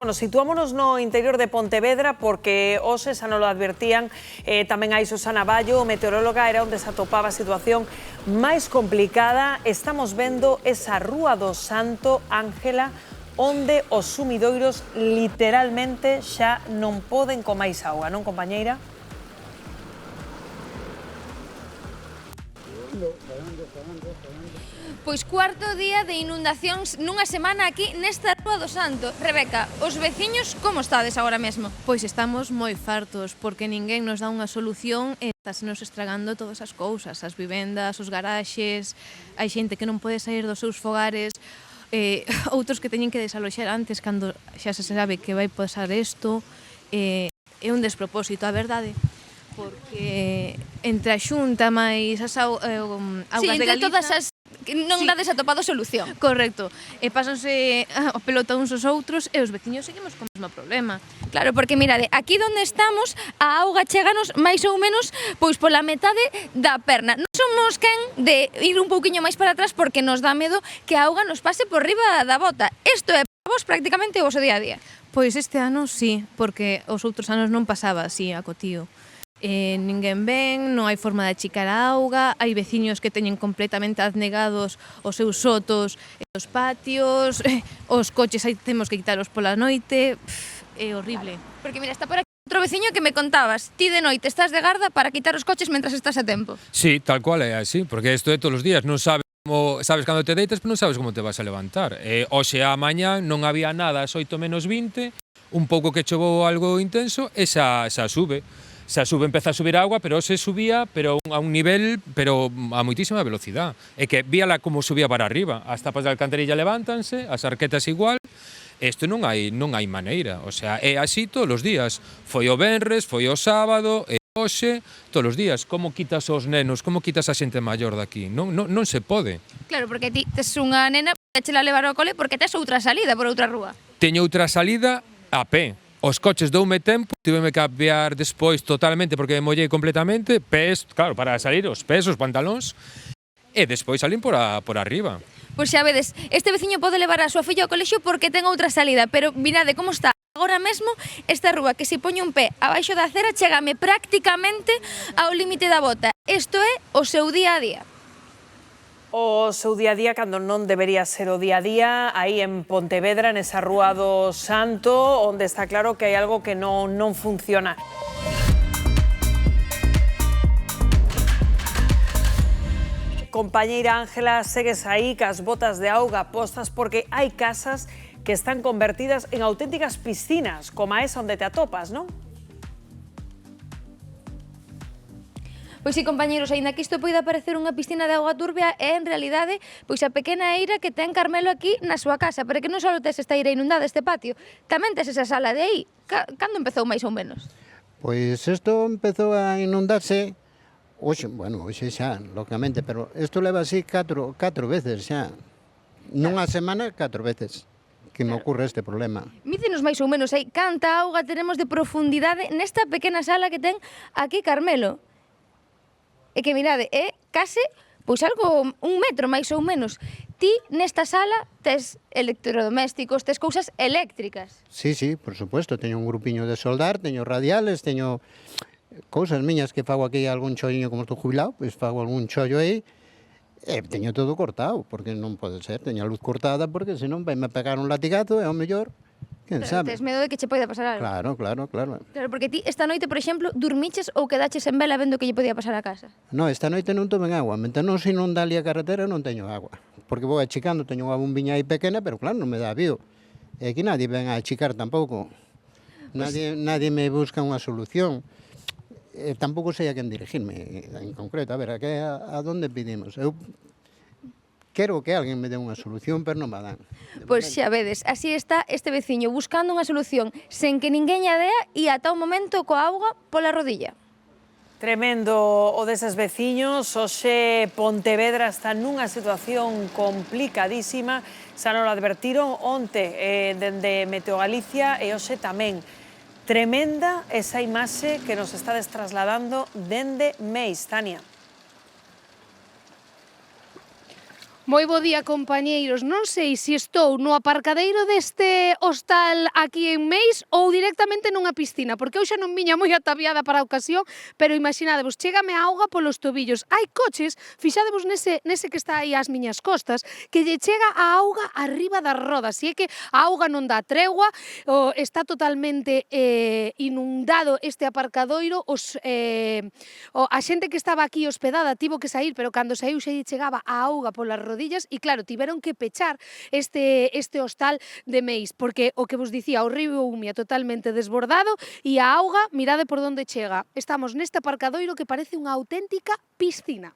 Bueno, situámonos no interior de Pontevedra porque hoxe xa non lo advertían tamén a Susana Ballo, meteoróloga, era onde se atopaba a situación máis complicada. Estamos vendo esa Rúa do Santo, Ángela, onde os sumidoiros literalmente xa non poden con máis auga, non, compañeira? Pois cuarto día de inundacións nunha semana aquí nesta Rúa do Santo. Rebeca, os veciños como estades agora mesmo? Pois estamos moi fartos porque ninguén nos dá unha solución e estásenos estragando todas as cousas, as vivendas, os garaxes, hai xente que non pode sair dos seus fogares, outros que teñen que desaloxar antes cando xa se sabe que vai pasar isto. É un despropósito, a verdade, porque entre a Xunta máis as augas de Galiza... todas as non dades atopado solución. Correcto, e pásanse a pelota uns aos outros e os veciños seguimos co mesmo problema. Claro, porque mirade, aquí onde estamos a auga cheganos máis ou menos pois pola metade da perna. Non somos quen de ir un pouquiño máis para atrás porque nos dá medo que a auga nos pase por riba da bota. Isto é para vos prácticamente o vosso día a día. Pois este ano sí, porque os outros anos non pasaba así a cotío. Ninguén ven, non hai forma de achicar a auga, hai veciños que teñen completamente adnegados os seus sotos e os patios, os coches aí temos que quitalos pola noite, é horrible. Porque mira, está por aquí outro veciño que me contabas, ti de noite estás de garda para quitar os coches mentras estás a tempo. Sí, tal cual é así, porque isto é todos os días, non sabes cando te deitas, pero non sabes como te vas a levantar. Hoxe a mañá non había nada ás 8 menos 20, un pouco que chovou algo intenso e xa sube. Empeza a subir a agua, pero se subía pero a un nivel, pero a moitísima velocidade. É que víala como subía para arriba. As tapas da alcantarilla levántanse, as arquetas igual. Isto non hai maneira. O sea, é así todos os días. Foi o venres, foi o sábado, e hoxe, todos os días. Como quitas os nenos, como quitas a xente maior daqui? Non se pode. Claro, porque ti tes unha nena, podechela levar ao cole porque tes outra salida por outra rúa. Teño outra salida a pé. Os coches doume tempo, tiveme que cambiar despois totalmente porque me mollei completamente, pés, claro, para salir os pés, os pantalóns, e despois salín por arriba. Pois xa vedes, este veciño pode levar a súa filla ao colexio porque ten outra salida, pero mirade como está agora mesmo esta rúa, que se poñe un pé abaixo da acera chegame prácticamente ao límite da bota. Isto é o seu día a día. O seu día a día cando non debería ser o día a día, aí en Pontevedra, nesa Rúa do Santo, onde está claro que hai algo que non funciona. Compañeira Ángela, segues aí cas botas de auga postas porque hai casas que están convertidas en auténticas piscinas, como a esa onde te atopas, non? Pois si, compañeros, aínda que isto poida parecer unha piscina de auga turbia, é en realidade pois a pequena eira que ten Carmelo aquí na súa casa, pero que non só tes esta eira inundada, este patio, tamén tes esa sala de aí. Cando empezou máis ou menos? Pois isto empezou a inundarse hoxe xa, lógicamente, pero isto leva así 4 veces xa. Nunha semana, 4 veces que me ocurre este problema. Mítenos máis ou menos aí canta auga tenemos de profundidade nesta pequena sala que ten aquí Carmelo. É que mirade, é case, pois algo, 1 metro máis ou menos. Ti nesta sala tes electrodomésticos, tes cousas eléctricas. Sí, por supuesto, teño un grupiño de soldar, teño radiales, teño cousas miñas que fago aquí algún cholliño como estou jubilado, pois fago algún chollo aí, e teño todo cortado, porque non pode ser, teño a luz cortada, porque senón vai me pegar un latigazo e ao mellor, quen sabe. Tes medo de que che poida pasar algo. Claro. Claro, porque ti esta noite, por exemplo, dormiches ou quedaches en vela vendo que lle podía pasar a casa? No, esta noite non tomen agua, mentre non se inunda ali a carretera non teño agua, porque vou achicando, teño unha bombiña aí pequena, pero claro, non me dá vío. E aquí nadie ven a achicar tampouco, nadie me busca unha solución. Tampouco sei a quen dirigirme en concreto, a ver, a donde pedimos? Eu quero que alguén me dé unha solución, pero non me dan. Pois xa vedes, así está este veciño buscando unha solución sen que ninguén lla dea e ata o momento coa auga pola rodilla. Tremendo o deses veciños, hoxe Pontevedra está nunha situación complicadísima, xa non lo advertiron onte dende Meteo Galicia e hoxe tamén. Tremenda esa imaxe que nos está trasladando dende Meis, Tania. Moi bo día, compañeiros. Non sei se estou no aparcadeiro deste hostal aquí en Meis ou directamente nunha piscina, porque eu xa non viña moi ataviada para a ocasión, pero imaginadevos, chégame a auga polos tobillos. Hai coches, fixadevos nese que está aí ás miñas costas, que lle chega a auga arriba das rodas, e é que a auga non dá tregua, está totalmente inundado este aparcadoiro, a xente que estaba aquí hospedada tivo que sair, pero cando saiu xa lle chegaba a auga polas rodillas e claro, tiveron que pechar este hostal de Meis, porque o que vos dicía, o río Umia totalmente desbordado e a auga, mirade por onde chega. Estamos neste aparcadoiro que parece unha auténtica piscina.